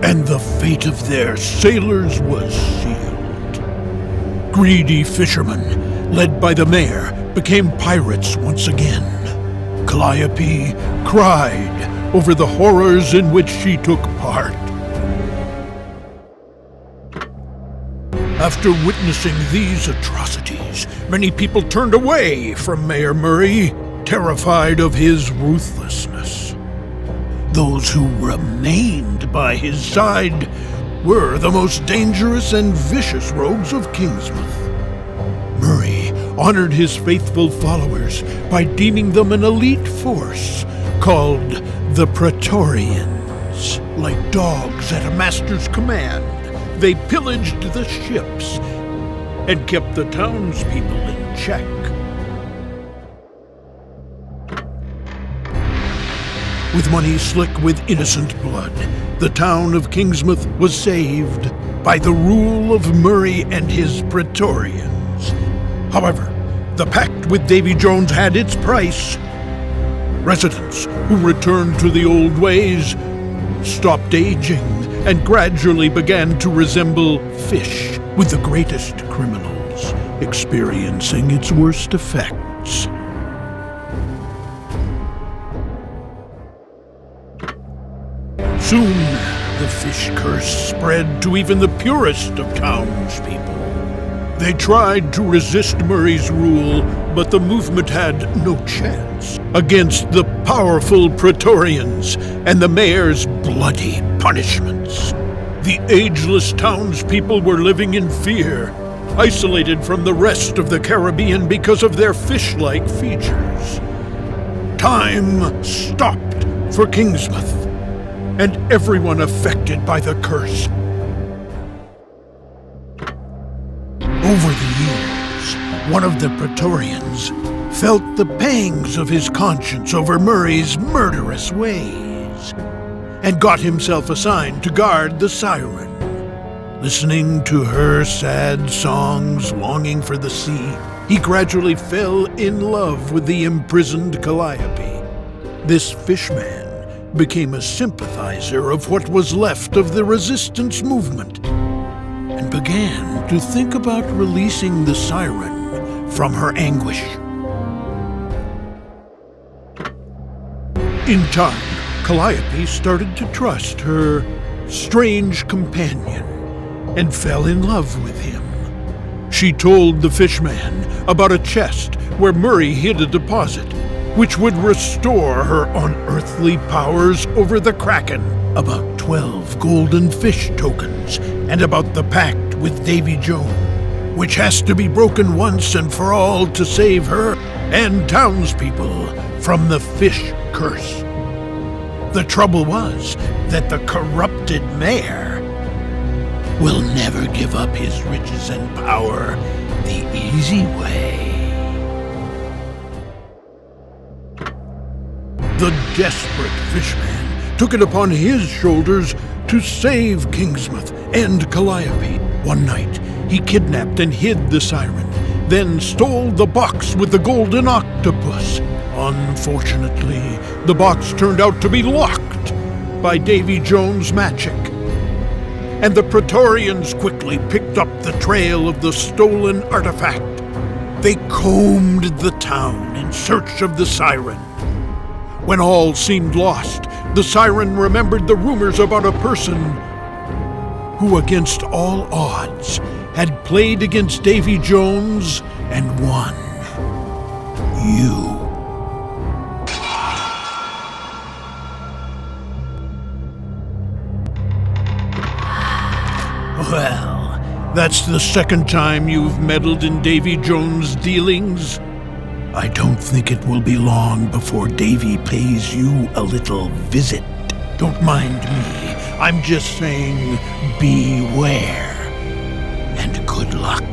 and the fate of their sailors was sealed. Greedy fishermen, led by the mayor, became pirates once again. Calliope cried over the horrors in which she took part. After witnessing these atrocities, many people turned away from Mayor Murray, terrified of his ruthlessness. Those who remained by his side were the most dangerous and vicious rogues of Kingsmouth. Murray honored his faithful followers by deeming them an elite force called the Praetorians. Like dogs at a master's command, they pillaged the ships and kept the townspeople in check. With money slick with innocent blood, the town of Kingsmouth was saved by the rule of Murray and his Praetorians. However, the pact with Davy Jones had its price. Residents who returned to the old ways stopped aging and gradually began to resemble fish, with the greatest criminals experiencing its worst effects. Soon, the fish curse spread to even the purest of townspeople. They tried to resist Murray's rule, but the movement had no chance against the powerful Praetorians and the mayor's bloody punishments. The ageless townspeople were living in fear, isolated from the rest of the Caribbean because of their fish-like features. Time stopped for Kingsmouth and everyone affected by the curse. Over the years, one of the Praetorians felt the pangs of his conscience over Murray's murderous ways and got himself assigned to guard the Siren. Listening to her sad songs, longing for the sea, he gradually fell in love with the imprisoned Calliope. This fishman became a sympathizer of what was left of the resistance movement and began to think about releasing the Siren from her anguish. In time, Calliope started to trust her strange companion and fell in love with him. She told the fishman about a chest where Murray hid a deposit, which would restore her unearthly powers over the Kraken, about 12 golden fish tokens, and about the pact with Davy Jones, which has to be broken once and for all to save her and townspeople from the fish curse. The trouble was that the corrupted mayor will never give up his riches and power the easy way. The desperate fishman took it upon his shoulders to save Kingsmouth and Calliope. One night, he kidnapped and hid the Siren, then stole the box with the golden octopus. Unfortunately, the box turned out to be locked by Davy Jones' magic, and the Praetorians quickly picked up the trail of the stolen artifact. They combed the town in search of the Siren. When all seemed lost, the Siren remembered the rumors about a person who, against all odds, had played against Davy Jones and won. You. Well, that's the second time you've meddled in Davy Jones' dealings. I don't think it will be long before Davy pays you a little visit. Don't mind me. I'm just saying beware. And good luck.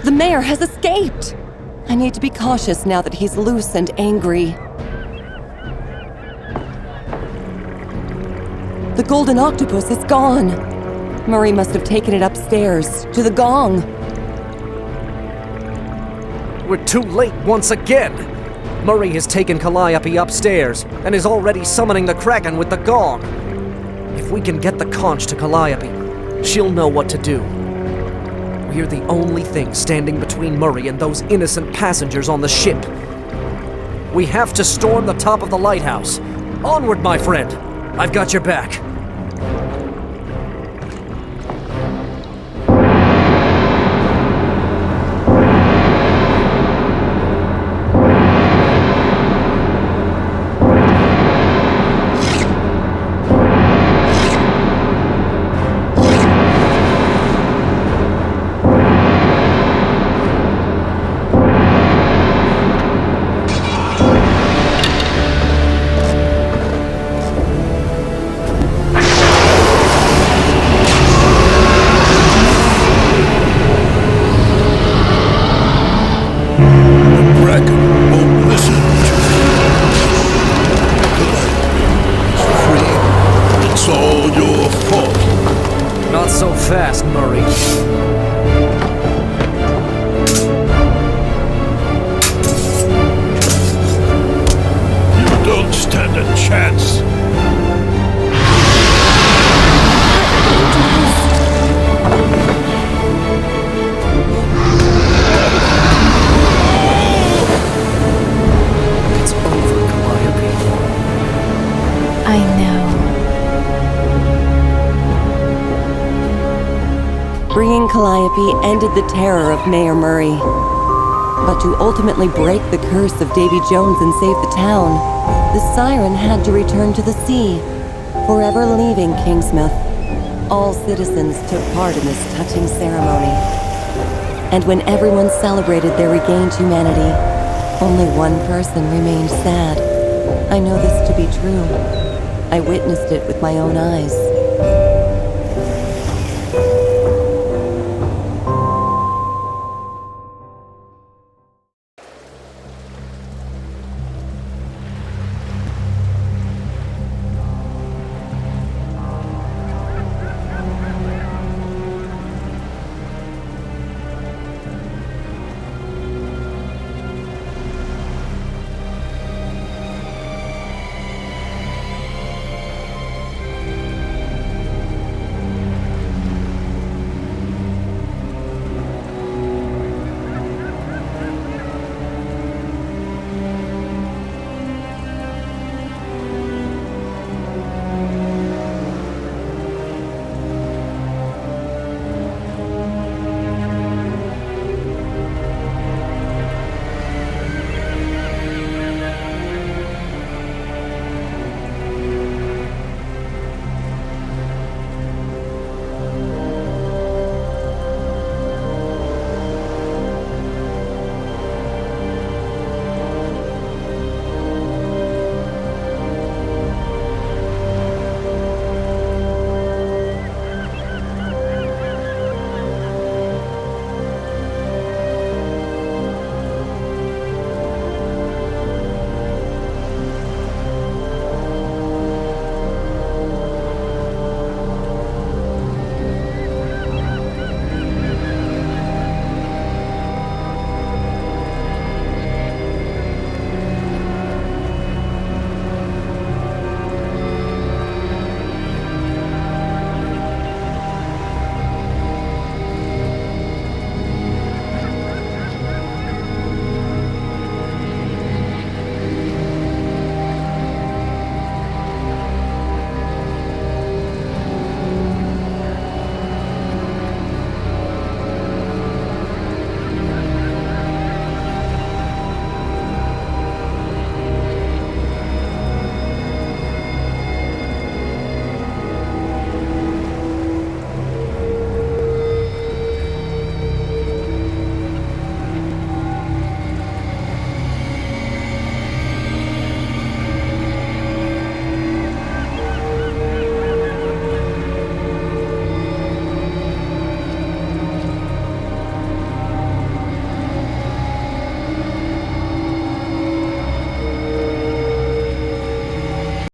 The mayor has escaped! I need to be cautious now that he's loose and angry. The golden octopus is gone. Murray must have taken it upstairs, to the gong. We're too late once again! Murray has taken Calliope upstairs and is already summoning the Kraken with the gong. If we can get the conch to Calliope, she'll know what to do. We're the only thing standing between Murray and those innocent passengers on the ship. We have to storm the top of the lighthouse. Onward, my friend! I've got your back. Fast, Murray. You don't stand a chance. Bringing Calliope ended the terror of Mayor Murray. But to ultimately break the curse of Davy Jones and save the town, the Siren had to return to the sea, forever leaving Kingsmouth. All citizens took part in this touching ceremony. And when everyone celebrated their regained humanity, only one person remained sad. I know this to be true. I witnessed it with my own eyes.